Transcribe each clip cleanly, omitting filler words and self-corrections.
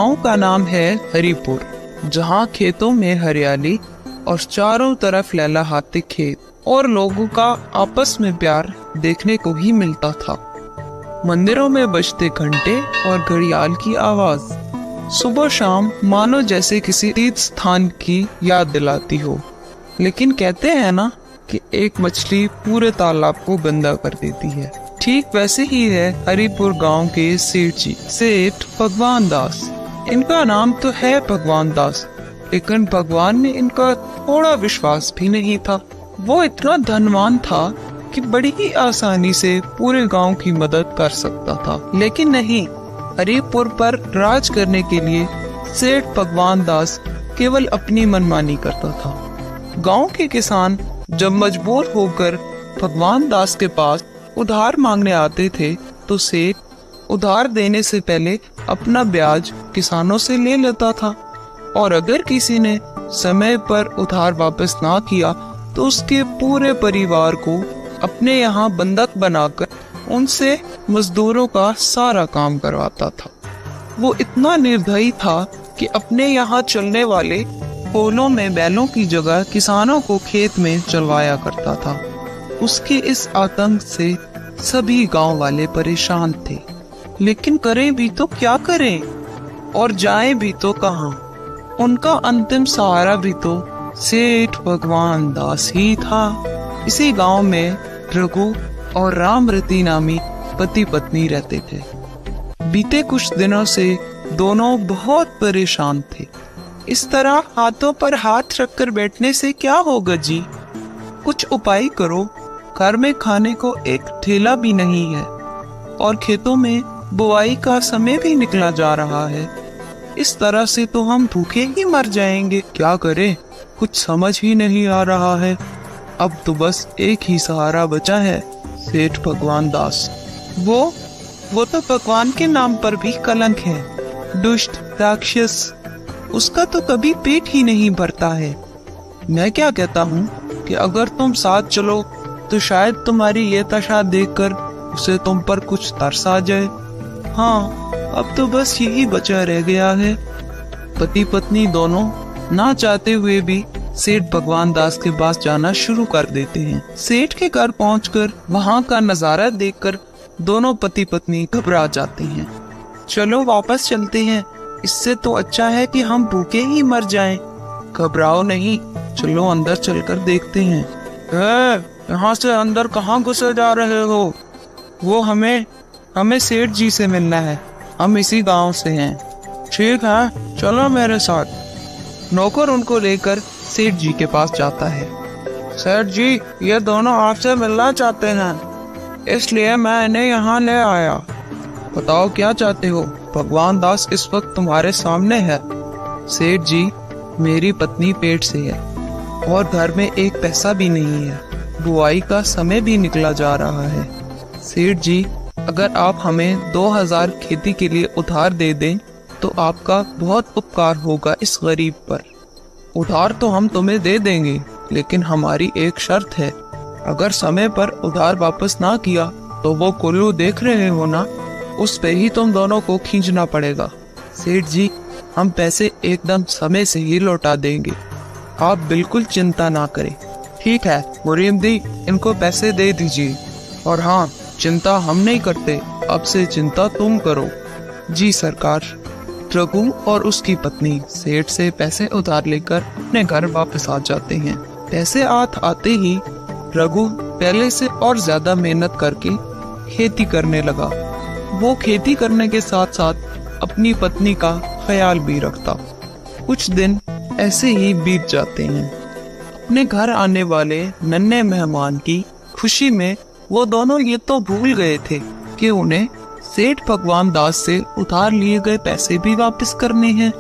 गांव का नाम है हरिपुर, जहां खेतों में हरियाली और चारों तरफ लहलहाते खेत और लोगों का आपस में प्यार देखने को ही मिलता था। मंदिरों में बजते घंटे और घड़ियाल की आवाज सुबह शाम मानो जैसे किसी तीर्थ स्थान की याद दिलाती हो। लेकिन कहते हैं ना कि एक मछली पूरे तालाब को गंदा कर देती है। ठीक वैसे ही है हरिपुर गांव के सेठ जी, सेठ भगवान दास। इनका नाम तो है भगवान दास, लेकिन भगवान में इनका थोड़ा विश्वास भी नहीं था। वो इतना धनवान था कि बड़ी ही आसानी से पूरे गांव की मदद कर सकता था। लेकिन नहीं, हरिपुर पर राज करने के लिए सेठ भगवान दास केवल अपनी मनमानी करता था। गांव के किसान जब मजबूर होकर भगवान दास के पास उधार मांगने आते थे तो सेठ उधार देने से पहले अपना ब्याज किसानों से ले लेता था, और अगर किसी ने समय पर उधार वापस ना किया तो उसके पूरे परिवार को अपने यहाँ बंधक बनाकर उनसे मजदूरों का सारा काम करवाता था। वो इतना निर्दयी था कि अपने यहाँ चलने वाले पोलों में बैलों की जगह किसानों को खेत में चलवाया करता था। उसके इस आतंक से सभी गांव वाले परेशान थे, लेकिन करें भी तो क्या करें और जाएं भी तो कहां। उनका अंतिम सहारा भी तो सेठ भगवान दास ही था। इसी गांव में रघु और रामरती नामी पति पत्नी रहते थे। बीते कुछ दिनों से दोनों बहुत परेशान थे। इस तरह हाथों पर हाथ रखकर बैठने से क्या होगा जी? कुछ उपाय करो। घर में खाने को एक ठेला भी नहीं है और खेतों में बुआई का समय भी निकला जा रहा है। इस तरह से तो हम भूखे ही मर जाएंगे। क्या करें, कुछ समझ ही नहीं आ रहा है। अब तो बस एक ही सहारा बचा है, सेठ भगवान दास। वो तो भगवान के नाम पर भी कलंक है। दुष्ट राक्षस, उसका तो कभी पेट ही नहीं भरता है। मैं क्या कहता हूँ कि अगर तुम साथ चलो तो शायद तुम्हारी ये दशा देखकर उसे तुम पर कुछ तरस आ जाए। हाँ, अब तो बस यही बचा रह गया है। पति पत्नी दोनों ना चाहते हुए भी सेठ भगवान दास के पास जाना शुरू कर देते हैं। सेठ के घर पहुंचकर वहां का नजारा देखकर दोनों पति पत्नी घबरा जाते हैं। चलो वापस चलते हैं, इससे तो अच्छा है कि हम भूखे ही मर जाएं। घबराओ नहीं, चलो अंदर चलकर देखते हैं। यहाँ से अंदर कहाँ घुसे जा रहे हो? वो हमें सेठ जी से मिलना है, हम इसी गांव से हैं। ठीक है, चलो मेरे साथ। नौकर उनको लेकर सेठ जी के पास जाता है। सेठ जी, ये दोनों आपसे मिलना चाहते हैं, इसलिए मैं इन्हें यहाँ ले आया। बताओ क्या चाहते हो? भगवान दास इस वक्त तुम्हारे सामने है। सेठ जी, मेरी पत्नी पेट से है और घर में एक पैसा भी नहीं है। बुआई का समय भी निकला जा रहा है। सेठ जी, अगर आप हमें 2000 खेती के लिए उधार दे दें तो आपका बहुत उपकार होगा इस गरीब पर। उधार तो हम तुम्हें दे देंगे, लेकिन हमारी एक शर्त है। अगर समय पर उधार वापस ना किया तो वो कुल्लू देख रहे हो ना, उस पे ही तुम दोनों को खींचना पड़ेगा। सेठ जी, हम पैसे एकदम समय से ही लौटा देंगे, आप बिल्कुल चिंता ना करें। ठीक है मुरीम दी, इनको पैसे दे दीजिए। और हाँ, चिंता हम नहीं करते, अब से चिंता तुम करो। जी सरकार। रघु और उसकी पत्नी सेठ से पैसे उधार लेकर अपने घर वापस आ जाते हैं। पैसे आते ही रघु पहले से और ज्यादा मेहनत करके खेती करने लगा। वो खेती करने के साथ साथ अपनी पत्नी का ख्याल भी रखता। कुछ दिन ऐसे ही बीत जाते हैं। अपने घर आने वाले नन्हे मेहमान की खुशी में वो दोनों ये तो भूल गए थे कि उन्हें सेठ भगवान दास से उधार लिए गए पैसे भी वापस करने हैं।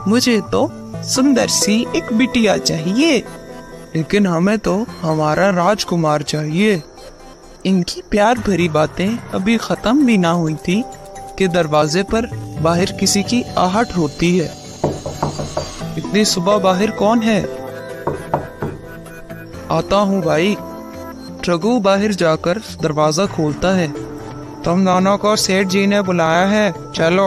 मुझे तो सुंदर सी एक बिटिया चाहिए, लेकिन हमें तो हमारा राजकुमार चाहिए। इनकी प्यार भरी बातें अभी खत्म भी ना हुई थी कि दरवाजे पर बाहर किसी की आहट होती है। इतनी सुबह बाहर कौन है? आता हूँ भाई। रघु बाहर जाकर दरवाजा खोलता है। तुम दोनों को सेठ जी ने बुलाया है, चलो।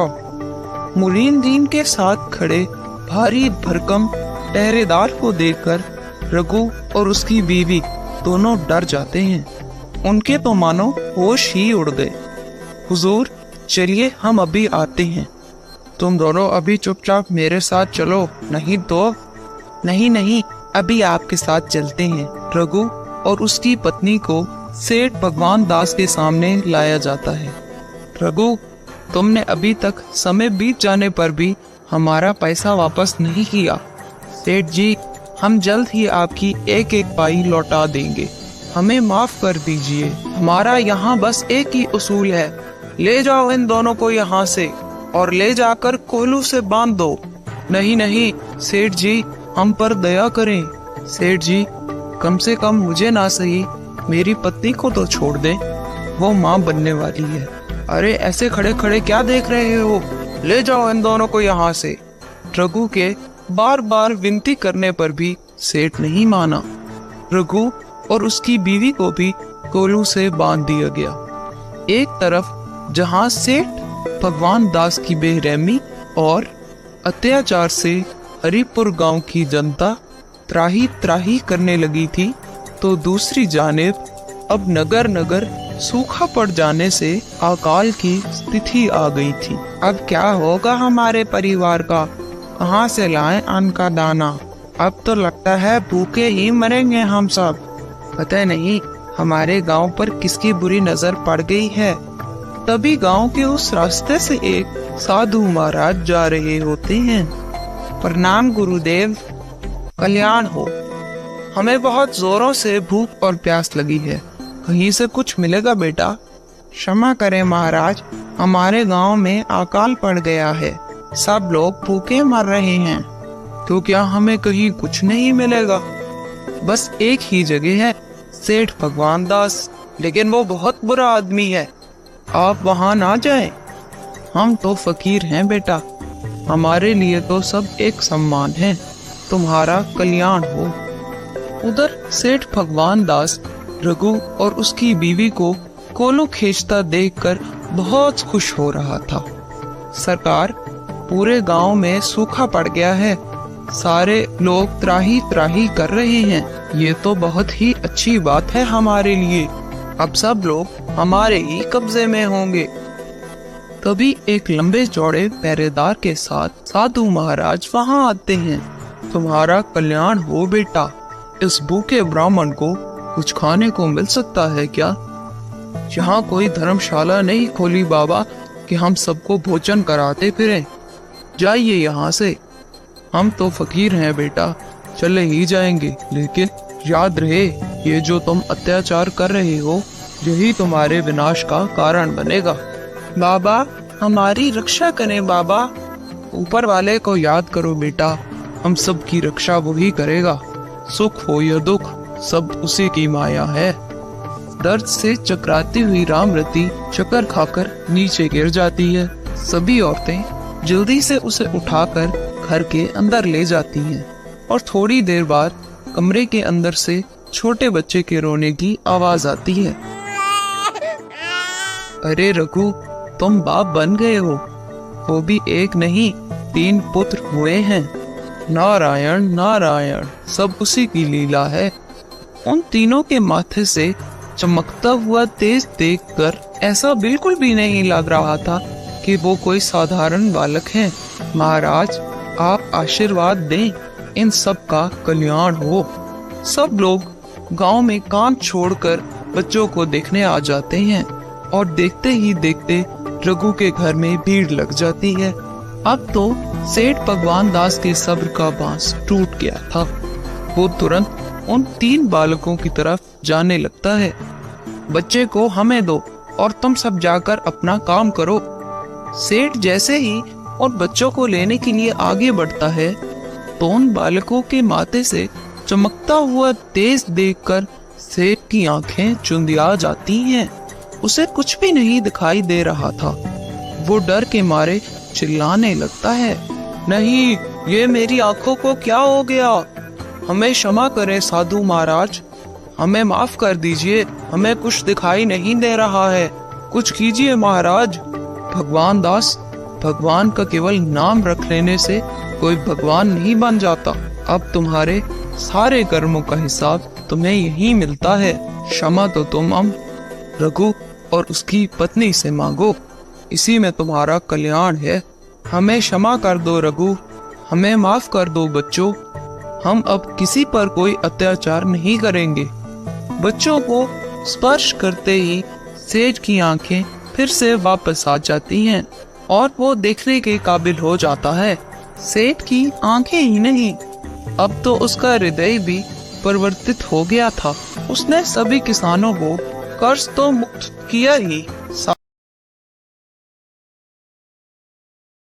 मुरीन के साथ खड़े भारी भरकम पहरेदार को देखकर रघु और उसकी बीवी दोनों डर जाते हैं। उनके तो मानो होश ही उड़ गए। हुजूर, चलिए हम अभी आते हैं। तुम दोनों अभी चुपचाप मेरे साथ चलो, नहीं तो। नहीं, अभी आपके साथ चलते हैं। रघु और उसकी पत्नी को सेठ भगवान दास के सामने लाया जाता है। रघु, तुमने अभी तक समय बीत जाने पर भी हमारा पैसा वापस नहीं किया। सेठ जी, हम जल्द ही आपकी एक एक पाई लौटा देंगे, हमें माफ कर दीजिए। हमारा यहाँ बस एक ही उसूल है, ले जाओ इन दोनों को यहाँ से और ले जाकर कोल्हू से बांध दो। नहीं, सेठ जी, हम पर दया करें। सेठ जी, कम से कम मुझे ना सही, मेरी पत्नी को तो छोड़ दें, वो माँ बनने वाली है। अरे ऐसे खड़े खड़े क्या देख रहे हो, ले जाओ इन दोनों को यहाँ से। रघु के बार बार विनती करने पर भी सेठ नहीं माना। रघु और उसकी बीवी को भी कोल्हू से बांध दिया गया। एक तरफ जहां सेठ भगवान दास की बेरहमी और अत्याचार से हरिपुर गांव की जनता त्राही त्राही करने लगी थी, तो दूसरी जानिब अब नगर नगर सूखा पड़ जाने से अकाल की स्थिति आ गई थी। अब क्या होगा हमारे परिवार का, कहाँ से लाएं अन्न का दाना। अब तो लगता है भूखे ही मरेंगे हम सब। पता नहीं हमारे गांव पर किसकी बुरी नजर पड़ गई है। तभी गांव के उस रास्ते से एक साधु महाराज जा रहे होते हैं। प्रणाम गुरुदेव, कल्याण हो। हमें बहुत जोरों से भूख और प्यास लगी है, कहीं से कुछ मिलेगा बेटा? क्षमा करें महाराज, हमारे गांव में अकाल पड़ गया है, सब लोग भूखे मर रहे हैं। तो क्या हमें कहीं कुछ नहीं मिलेगा? बस एक ही जगह है, सेठ भगवान दास, लेकिन वो बहुत बुरा आदमी है, आप वहां ना जाएं। हम तो फकीर हैं बेटा, हमारे लिए तो सब एक सम्मान है, तुम्हारा कल्याण हो। उधर सेठ भगवान दास रघु और उसकी बीवी को कोल्हू खींचता देखकर बहुत खुश हो रहा था। सरकार, पूरे गांव में सूखा पड़ गया है, सारे लोग त्राही त्राही कर रहे हैं। ये तो बहुत ही अच्छी बात है हमारे लिए, अब सब लोग हमारे ही कब्जे में होंगे। तभी एक लंबे चौड़े पहरेदार के साथ साधु महाराज वहां आते हैं। तुम्हारा कल्याण हो बेटा, इस भूखे ब्राह्मण को कुछ खाने को मिल सकता है क्या? यहाँ कोई धर्मशाला नहीं खोली बाबा कि हम सबको भोजन कराते फिरें। जाइए यहाँ से, हम तो फकीर हैं बेटा, चले ही जाएंगे, लेकिन याद रहे ये जो तुम अत्याचार कर रहे हो यही तुम्हारे विनाश का कारण बनेगा। बाबा, हमारी रक्षा करें बाबा, ऊपर वाले को याद करो बेटा, हम सब की रक्षा वही करेगा। सुख हो या दुख, सब उसी की माया है। दर्द से चकराती हुई रामरती चक्कर खाकर नीचे गिर जाती है। सभी औरतें जल्दी से उसे उठाकर घर के अंदर ले जाती हैं और थोड़ी देर बाद कमरे के अंदर से छोटे बच्चे के रोने की आवाज आती है। अरे रघु, तुम बाप बन गए हो, वो भी एक नहीं 3 पुत्र हुए हैं। नारायण नारायण, सब उसी की लीला है। उन तीनों के माथे से चमकता हुआ तेज देखकर ऐसा बिल्कुल भी नहीं लग रहा था कि वो कोई साधारण बालक है। महाराज, आप आशीर्वाद दें, इन सब का कल्याण हो। सब लोग गांव में काम छोड़कर बच्चों को देखने आ जाते हैं और देखते ही देखते रघु के घर में भीड़ लग जाती है। अब तो सेठ भगवान दास के सब्र का बांस टूट गया था। वो तुरंत उन 3 बालकों की तरफ जाने लगता है। बच्चे को हमें दो और तुम सब जाकर अपना काम करो। सेठ जैसे ही उन बच्चों को लेने के लिए आगे बढ़ता है तो उन बालकों के माथे से चमकता हुआ तेज देखकर सेठ की आंखें चुंधिया जाती हैं। उसे कुछ भी नहीं दिखाई दे रहा था। वो डर के मारे चिल्लाने लगता है, नहीं, ये मेरी आंखों को क्या हो गया? हमें क्षमा करें साधु महाराज, हमें माफ कर दीजिए, हमें कुछ दिखाई नहीं दे रहा है, कुछ कीजिए महाराज। भगवान दास, भगवान का केवल नाम रख लेने से कोई भगवान नहीं बन जाता। अब तुम्हारे सारे कर्मों का हिसाब तुम्हें यही मिलता है। क्षमा तो तुम रघु और उसकी पत्नी से मांगो, इसी में तुम्हारा कल्याण है। हमें क्षमा कर दो रघु, हमें माफ कर दो बच्चों, हम अब किसी पर कोई अत्याचार नहीं करेंगे। बच्चों को स्पर्श करते ही सेठ की आंखें फिर से वापस आ जाती हैं और वो देखने के काबिल हो जाता है। सेठ की आंखें ही नहीं, अब तो उसका हृदय भी परिवर्तित हो गया था। उसने सभी किसानों को कर्ज तो मुक्त किया ही,